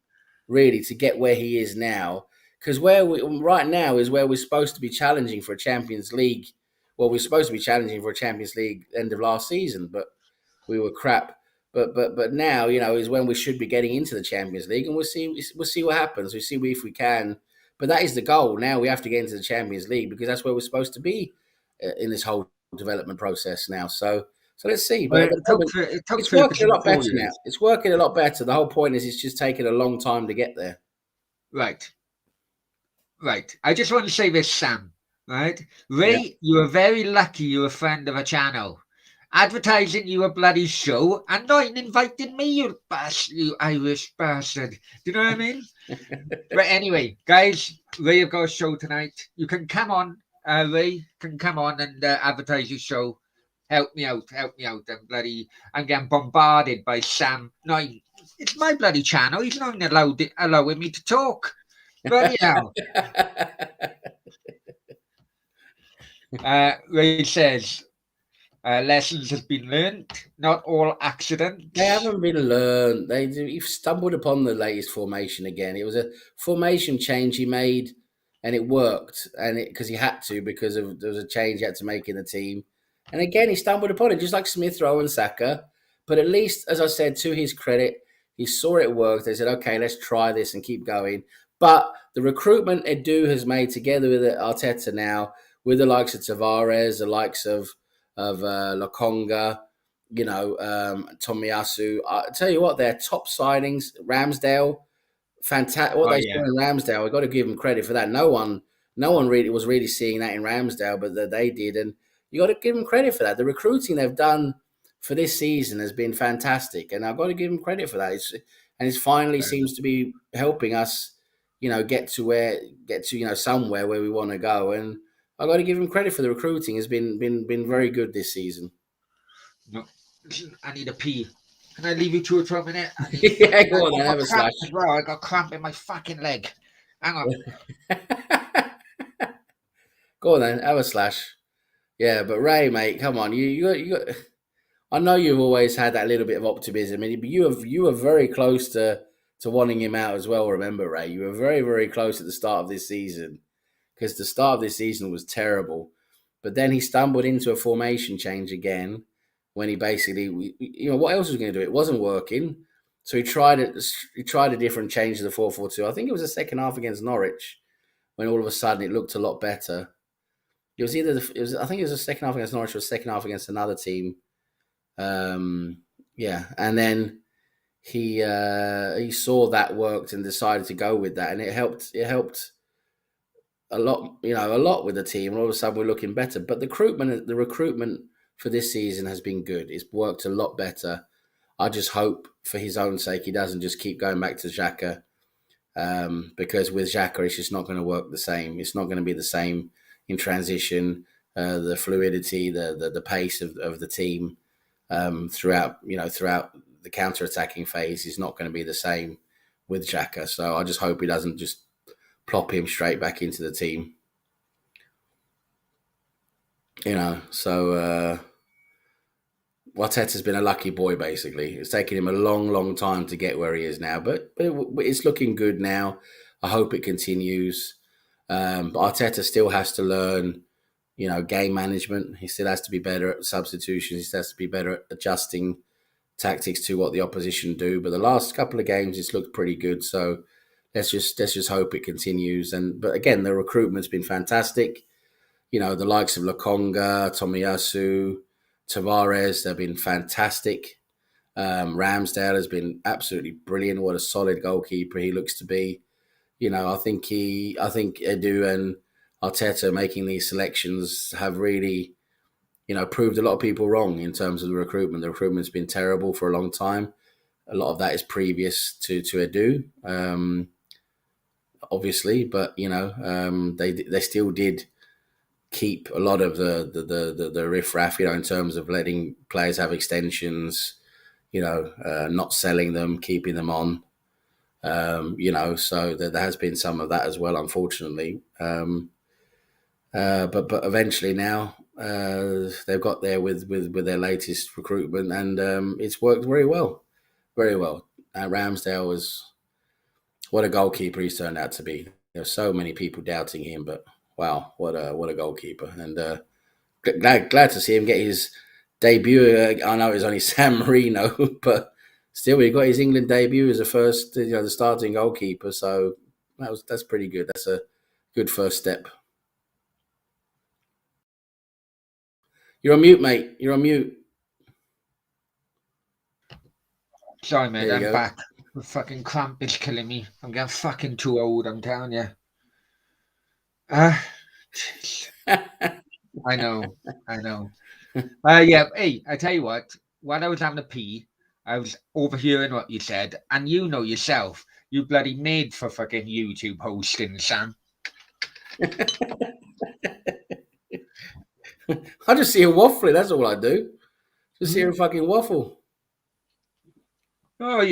really to get where he is now. Because where we right now is where we're supposed to be challenging for a Champions League. Well, we're supposed to be challenging for a Champions League end of last season, but we were crap. But now is when we should be getting into the Champions League, and we'll see what happens. We'll see if we can. But that is the goal. Now we have to get into the Champions League because that's where we're supposed to be in this whole development process now. So let's see. But Well, at the moment, it took it's working a Ferguson lot four better now. years. It's working a lot better. The whole point is it's just taken a long time to get there. Right, right. I just want to say this, Sam. Right, Yeah. Ray, you are very lucky. You're a friend of a channel. Advertising you a bloody show and not inviting me, you Irish bastard. Do you know what I mean? But anyway, guys, Ray have got a show tonight. You can come on, Ray can come on and advertise your show. Help me out, help me out. I'm getting bombarded by Sam. No, it's my bloody channel. He's not even allowing me to talk. Bloody hell. Ray says, lessons have been learned, not all accidents. They haven't been learned. He stumbled upon the latest formation again. It was a formation change he made, and it worked. And because he had to, because there was a change he had to make in the team. And again, he stumbled upon it, just like Smith Rowe and Saka. But at least, as I said, to his credit, he saw it worked. They said, "Okay, let's try this and keep going." But the recruitment Edu has made together with Arteta now, with the likes of Tavares, the likes of Lokonga, Tomiyasu. I tell you what, they're top signings. Ramsdale, fantastic. What Oh, they yeah. saw in Ramsdale, I've got to give them credit for that. No one really was really seeing that in Ramsdale, but that they did, and you got to give them credit for that. The recruiting they've done for this season has been fantastic, and I've got to give them credit for that. It's finally seems to be helping us, get to somewhere where we want to go, and I've got to give them credit for the recruiting. Has been very good this season. No, listen, I need a pee. Can I leave you to it for a minute? Yeah, go on, I've have got a cramp slash. as well. I got cramp in my fucking leg. Hang on. Go on then, have a slash. Yeah, but Ray, mate, come on, you got. I know you've always had that little bit of optimism, but you were very close to wanting him out as well. Remember, Ray, you were very very close at the start of this season because the start of this season was terrible, but then he stumbled into a formation change again when he basically, what else was he going to do? It wasn't working, so he tried it. He tried a different change to the 4-4-2. I think it was the second half against Norwich when all of a sudden it looked a lot better. It was either I think it was the second half against Norwich or the second half against another team. Yeah, and then he saw that worked and decided to go with that, and it helped. It helped a lot, a lot with the team. And all of a sudden, we're looking better. But the recruitment for this season has been good. It's worked a lot better. I just hope, for his own sake, he doesn't just keep going back to Xhaka, because with Xhaka, it's just not going to work the same. It's not going to be the same. in transition, the fluidity, the pace of the team throughout the counter-attacking phase is not going to be the same with Xhaka. So I just hope he doesn't just plop him straight back into the team. So Arteta's been a lucky boy, basically. It's taken him a long, long time to get where he is now, but it's looking good now. I hope it continues. But Arteta still has to learn, game management. He still has to be better at substitutions. He still has to be better at adjusting tactics to what the opposition do. But the last couple of games, it's looked pretty good. So let's just hope it continues. But again, the recruitment's been fantastic. The likes of Lokonga, Tomiyasu, Tavares, they've been fantastic. Ramsdale has been absolutely brilliant. What a solid goalkeeper he looks to be. I think Edu and Arteta making these selections have really, proved a lot of people wrong in terms of the recruitment. The recruitment's been terrible for a long time. A lot of that is previous to Edu, obviously, but they still did keep a lot of the riffraff, in terms of letting players have extensions, not selling them, keeping them on. So there has been some of that as well, unfortunately. But eventually now they've got there with their latest recruitment, and it's worked very well, very well. Ramsdale what a goalkeeper he's turned out to be. There's so many people doubting him, but wow, what a goalkeeper! And glad to see him get his debut. I know it was only San Marino, but still, he got his England debut as the first, the starting goalkeeper. So that's pretty good. That's a good first step. You're on mute, mate. You're on mute. Sorry, mate. I'm back. The fucking cramp is killing me. I'm getting fucking too old. I'm telling you. I know. Yeah. Hey, I tell you what. While I was having a pee, I was overhearing what you said, and you know yourself, you bloody made for fucking YouTube hosting, Sam. I just see him waffling. That's all I do. Just see him fucking waffle. Oh,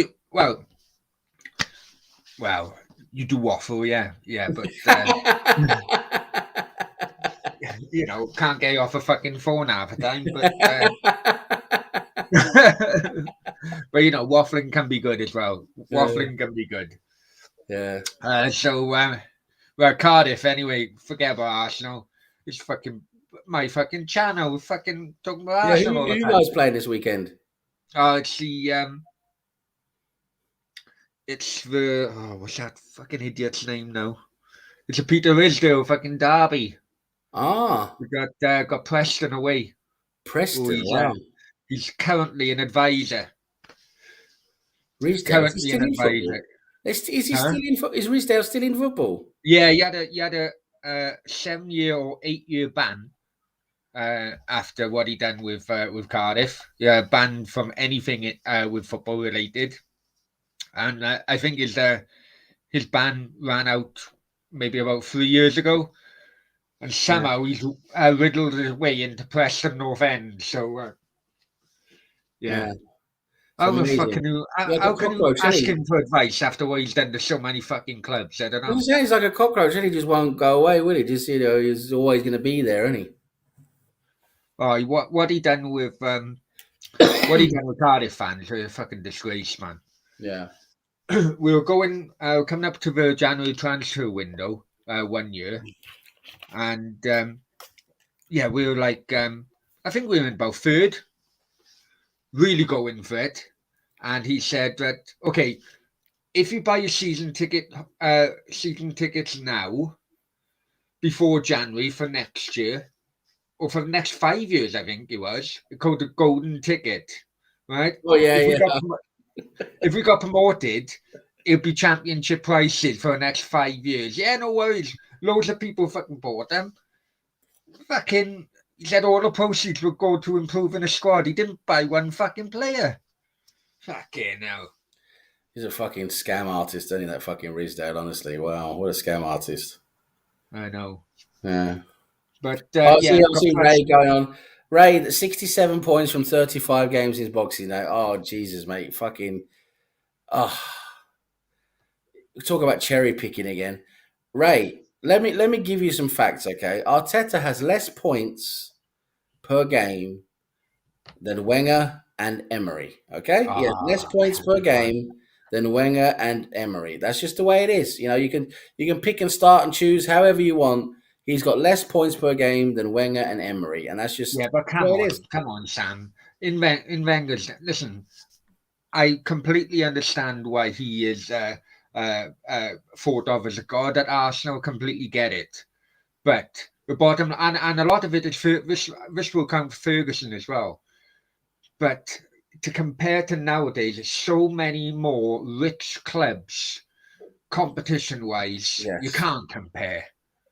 well, you do waffle, yeah, but can't get you off a fucking phone half the time. But but waffling can be good as well. Waffling can be good. Yeah. Well, Cardiff anyway. Forget about Arsenal. It's fucking my fucking channel. Fucking talking about Arsenal. Who are you guys playing this weekend? It's the what's that fucking idiot's name now? It's a Peter Risdale fucking derby. We got Preston away. Preston, wow. He's currently an advisor. Risdale, is he still in football? Is Risdale still in football? Yeah, he had a 7-year or 8-year ban after what he done with Cardiff. Yeah, banned from anything with football related, and I think his ban ran out maybe about 3 years ago, and somehow he's riddled his way into Preston North End. So yeah. How can you ask him for advice after what he's done to so many fucking clubs? I don't know. He's like a cockroach, and he just won't go away, will he? Just he's always going to be there, isn't he? Oh, what he done with Cardiff fans are a fucking disgrace, man. Yeah. We were coming up to the January transfer window 1 year, and we were like, I think we were in about third, really going for it. And he said that, okay, if you buy your season tickets now, before January for next year, or for the next 5 years, I think it was, called the golden ticket, right? Oh yeah, if we got promoted, it'd be championship prices for the next 5 years. Yeah, no worries. Loads of people fucking bought them. Fucking, he said all the proceeds would go to improving the squad. He didn't buy one fucking player. Fucking hell. He's a fucking scam artist, isn't he, that fucking Risdale, honestly. Wow, what a scam artist. I know. Yeah. But I yeah, see. look, I see Ray going on. Ray, 67 points from 35 games in boxing now. Oh Jesus, mate, fucking. Oh, talk about cherry picking again. Ray, let me give you some facts, okay? Arteta has less points per game than Wenger and Emery. Okay, he has less points per good one. game than Wenger and Emery. That's just the way it is. You can pick and start and choose however you want. He's got less points per game than Wenger and Emery, and that's just Yeah, but the way it is. come on, Sam. In Wenger's, listen, I completely understand why he is thought of as a god at Arsenal. Completely get it. But the bottom, and a lot of it is this will count Ferguson as well. But to compare to nowadays, there's so many more rich clubs, competition wise, you Yes. can't compare.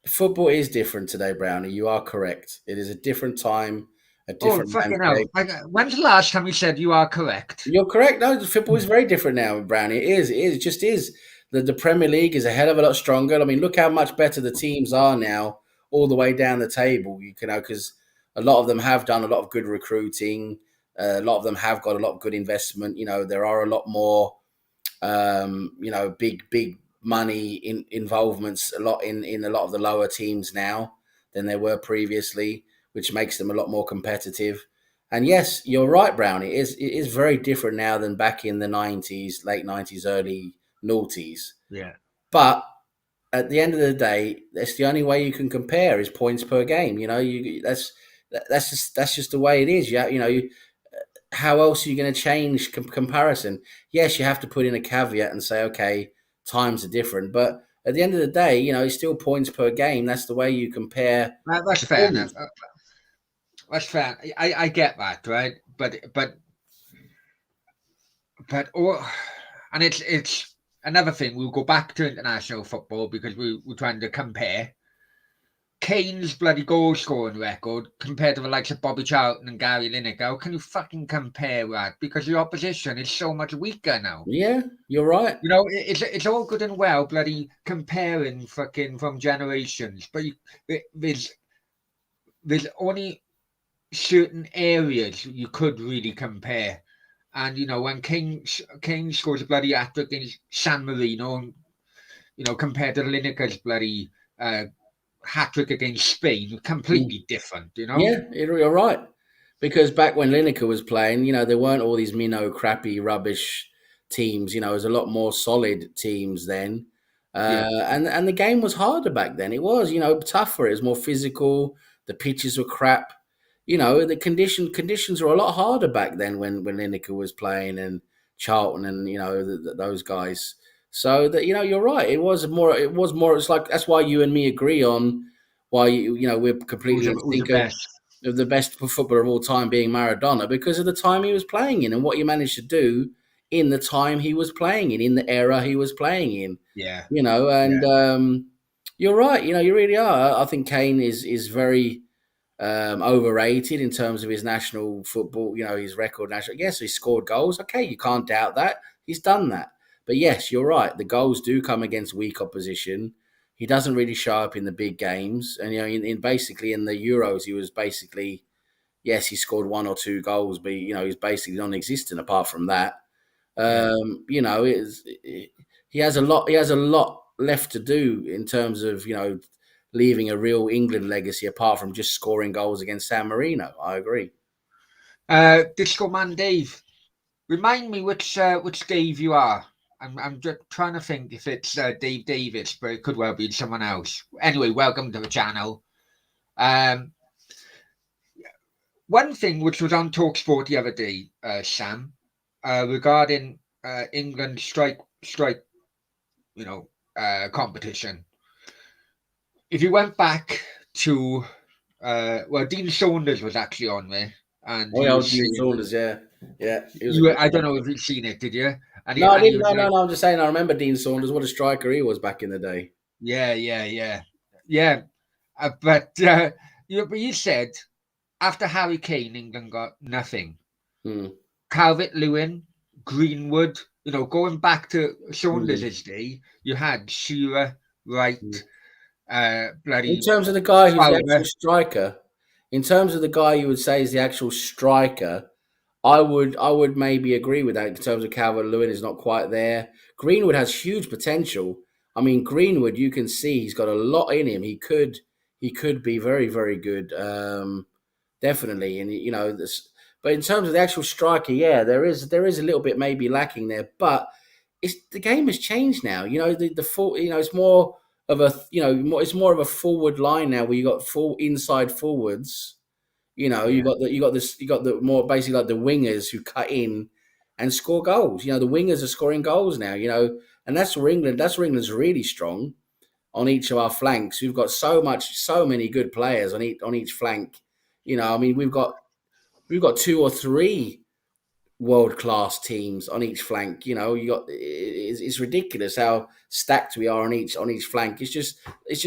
Football is different today, Brownie. You are correct. It is a different time, a Oh, different fucking hell. landscape. When's the last time you said you are correct? You're correct. No, football is very different now, Brownie. It is. It is. It just is. The Premier League is a hell of a lot stronger. I mean, look how much better the teams are now, all the way down the table. Because a lot of them have done a lot of good recruiting. A lot of them have got a lot of good investment. There are a lot more big money involvements a lot in a lot of the lower teams now than there were previously, which makes them a lot more competitive. And yes, you're right, Brown. It is very different now than back in the 90s, late 90s, early noughties. Yeah. But at the end of the day, that's the only way you can compare is points per game. That's just the way it is. How else are you going to change comparison? Yes, you have to put in a caveat and say, okay, times are different, but at the end of the day, it's still points per game. That's the way you compare That's fair enough. performance. That's fair. I get that, right? But and it's another thing. We'll go back to international football because we're trying to compare Kane's bloody goal scoring record compared to the likes of Bobby Charlton and Gary Lineker. How can you fucking compare that? Because the opposition is so much weaker now. Yeah, you're right. It's all good and well, bloody comparing fucking from generations, but there's only certain areas you could really compare. And when Kane scores a bloody hat trick against San Marino, compared to Lineker's bloody hat trick against Spain, completely different. Yeah, you're right. Because back when Lineker was playing, there weren't all these minnow, crappy, rubbish teams. It was a lot more solid teams then. Yeah, And the game was harder back then. It was, tougher. It was more physical. The pitches were crap. The conditions were a lot harder back then when Lineker was playing and Charlton and those guys. So that you're right. It was more. It was more. It's like that's why you and me agree on why we're completely in who's the sync best? of the best footballer of all time being Maradona because of the time he was playing in and what he managed to do in the time he was playing in the era he was playing in. Yeah, And yeah. you're right. You really are. I think Kane is very overrated in terms of his national football. His record national. Yes, he scored goals. Okay, you can't doubt that. He's done that. But yes, you're right. The goals do come against weak opposition. He doesn't really show up in the big games, and in basically in the Euros, he was basically yes, he scored one or two goals, but he's basically non-existent apart from that. Yeah. He has a lot. He has a lot left to do in terms of leaving a real England legacy apart from just scoring goals against San Marino. I agree. Disco Man Dave, remind me which Dave you are. I'm just trying to think if it's Dave Davis, but it could well be someone else. Anyway, welcome to the channel. One thing which was on Talksport the other day, Sam, regarding England strike, competition. If you went back to, Dean Saunders was actually on there, and Oh, he yeah, was Dean saying, Saunders. Yeah, yeah. He was a good I don't one. know if you've seen it, did you? No, I And he didn't. was No, no, like, no. I'm just saying. I remember Dean Saunders. What a striker he was back in the day. yeah. But you said after Harry Kane, England got nothing. Hmm. Calvert-Lewin, Greenwood, going back to Hmm. Saunders' day, you had Shearer, Hmm. Wright, bloody In terms of the guy who's the Fowler. actual striker, in terms of the guy you would say is the actual striker, I would maybe agree with that in terms of Calvert-Lewin is not quite there. Greenwood has huge potential. I mean, Greenwood, you can see he's got a lot in him. He could be very, very good, definitely. And this. But in terms of the actual striker, yeah, there is a little bit maybe lacking there. But the game has changed now. The full. It's more of a it's more of a forward line now where you got full inside forwards. You Yeah. got the more basically like the wingers who cut in and score goals. The wingers are scoring goals now. And that's where England's really strong on each of our flanks. We've got so many good players on each flank. I mean, we've got two or three world class teams on each flank. It's ridiculous how stacked we are on each flank. It's just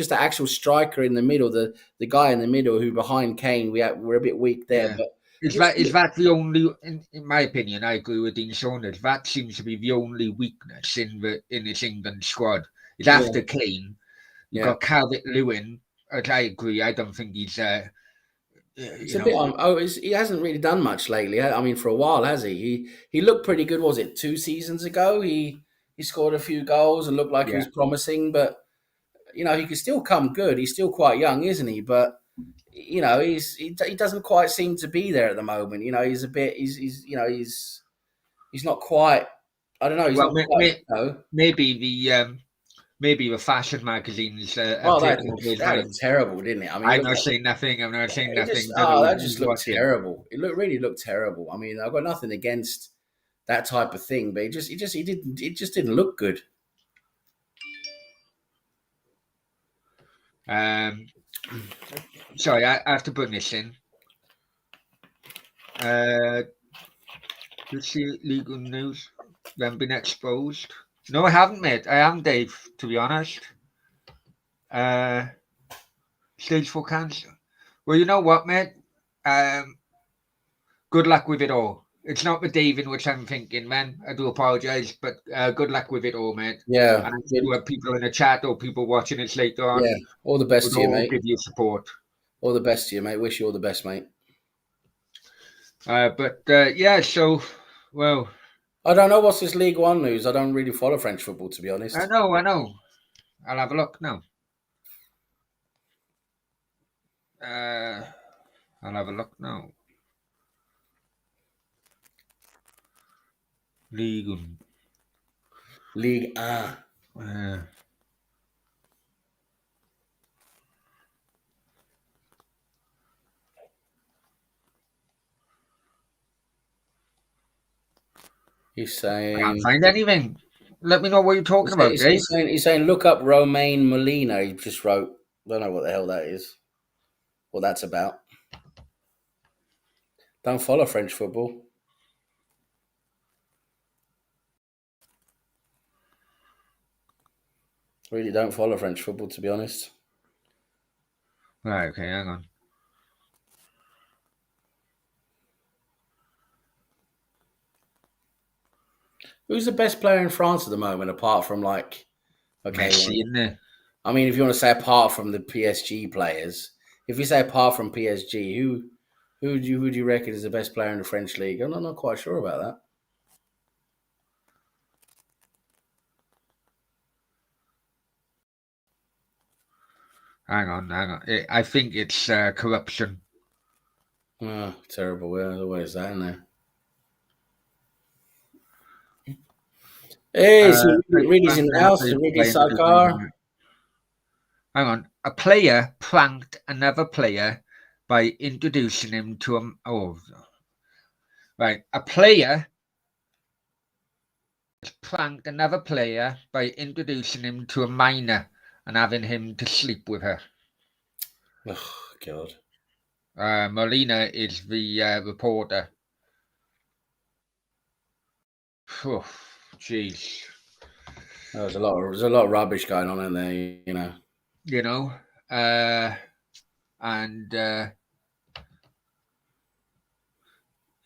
the actual striker in the middle, the guy in the middle who behind Kane we're a bit weak there. Yeah. But Is that the only, in my opinion, I agree with Dean Saunders, that seems to be the only weakness in this England squad. Is yeah, after Kane, you've yeah. got Calvert-Lewin, as I agree, I don't think he's, It's a bit on. Oh, he hasn't really done much lately. I mean, for a while, has he? He looked pretty good. Was it 2 seasons ago? He scored a few goals and looked like he yeah. was promising. But he could still come good. He's still quite young, isn't he? But he doesn't quite seem to be there at the moment. He's a bit. He's not quite. I don't know. He's Well, not quite. maybe the fashion magazines have Oh, that taken over his that mind. looked terrible, didn't it? I mean, it I'm looked not like saying nothing. I'm not saying it just. nothing. Don't Oh, know that who's just looked watching. terrible. Really looked terrible. I mean, I've got nothing against that type of thing, but it just didn't look good. Um, sorry, I have to bring this in. You see legal news? Them been exposed? No, I haven't, mate. I haven't, Dave. To be honest. Stage 4 cancer. Well, you know what, mate? Good luck with it all. It's not the David which I'm thinking, man. I do apologise, but good luck with it all, mate. Yeah, And I'm sure people in the chat or people watching it later on yeah. All the best would to you, all mate. give you support. All the best to you, mate. Wish you all the best, mate. Yeah, so, well, I don't know what's this League One news. I don't really follow French football, to be honest. I know. I'll have a look now. I'll have a look now. League. League A. He's I saying. can't find anything. Let me know what you're talking about, Dave. He's saying, look up Romain Molina. He just wrote. Don't know what the hell that is. What that's about. Don't follow French football. Really don't follow French football, to be honest. Right, okay, hang on. Who's the best player in France at the moment, apart from okay? Messi, isn't it? I mean, if you want to say apart from the PSG players, if you say apart from PSG, who do you reckon is the best player in the French league? I'm not quite sure about that. Hang on. I think it's corruption. Oh, terrible. Where's that in there? Hey, so Reedy's in the house. Reedy Sarkar. Hang on. A player pranked another player by introducing him to a. Oh, right. A player pranked another player by introducing him to a minor and having him to sleep with her. Oh, God. Molina is the reporter. Oh, jeez. There's a lot of rubbish going on in there, And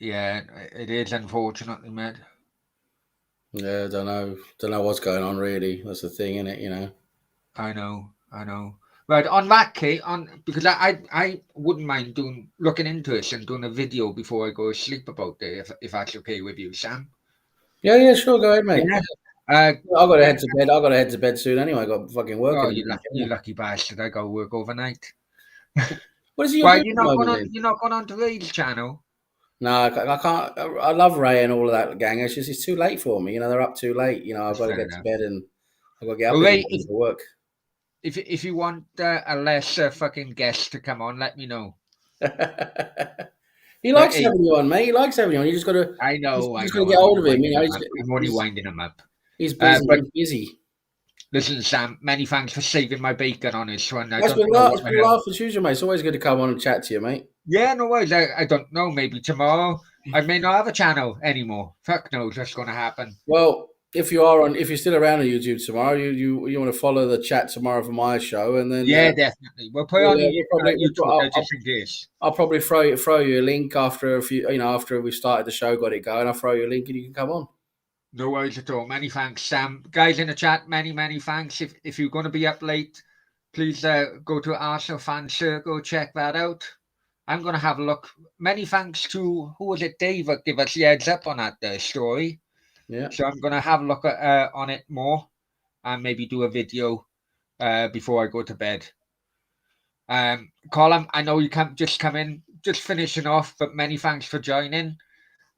yeah, it is unfortunately, mate. Yeah, I don't know what's going on really. That's the thing, isn't it? I know. Right, on that, Kate, because I wouldn't mind looking into this and doing a video before I go to sleep about it, if that's okay with you, Sam. Yeah, sure. Go ahead, mate. Yeah. I got to head to bed. I got to head to bed soon anyway. I got fucking work. Oh, you lucky bastard! I go work overnight. What is it you're Why doing at the moment then? you're not going on to Ray's channel? No, I can't. I love Ray and all of that gang. It's too late for me. They're up too late. I've That's got to fair get to enough. bed and I've got to get up Well, in the Ray, morning for work. if you want a less fucking guest to come on, let me know. He likes having you on, mate. He likes having you on. You just got to. I know. Just got to get hold of him. I'm only winding him up. He's busy. But He's busy. listen, Sam. Many thanks for saving my bacon on this one. It's been laugh as usual, mate. It's always good to come on and chat to you, mate. Yeah, no worries. I don't know. Maybe tomorrow I may not have a channel anymore. Fuck knows what's going to happen. Well, if you're still around on YouTube tomorrow, you want to follow the chat tomorrow for my show, and then definitely. We'll put it on YouTube just in case. I'll probably throw you a link after after we started the show, got it going. I'll throw you a link and you can come on. No worries at all. Many thanks, Sam. Guys in the chat, many thanks. If you're going to be up late, please go to Arsenal Fan Circle, check that out. I'm going to have a look. Many thanks to, who was it, Dave, that gave us the heads up on that story. Yeah. So I'm going to have a look on it more and maybe do a video before I go to bed. Colin, I know you can't just come in, just finishing off, but many thanks for joining.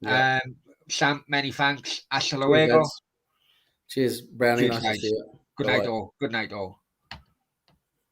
Yeah. Sam, many thanks. Hasta luego. Cheers, Brownie. Nice to see you. Good night all. Good night all.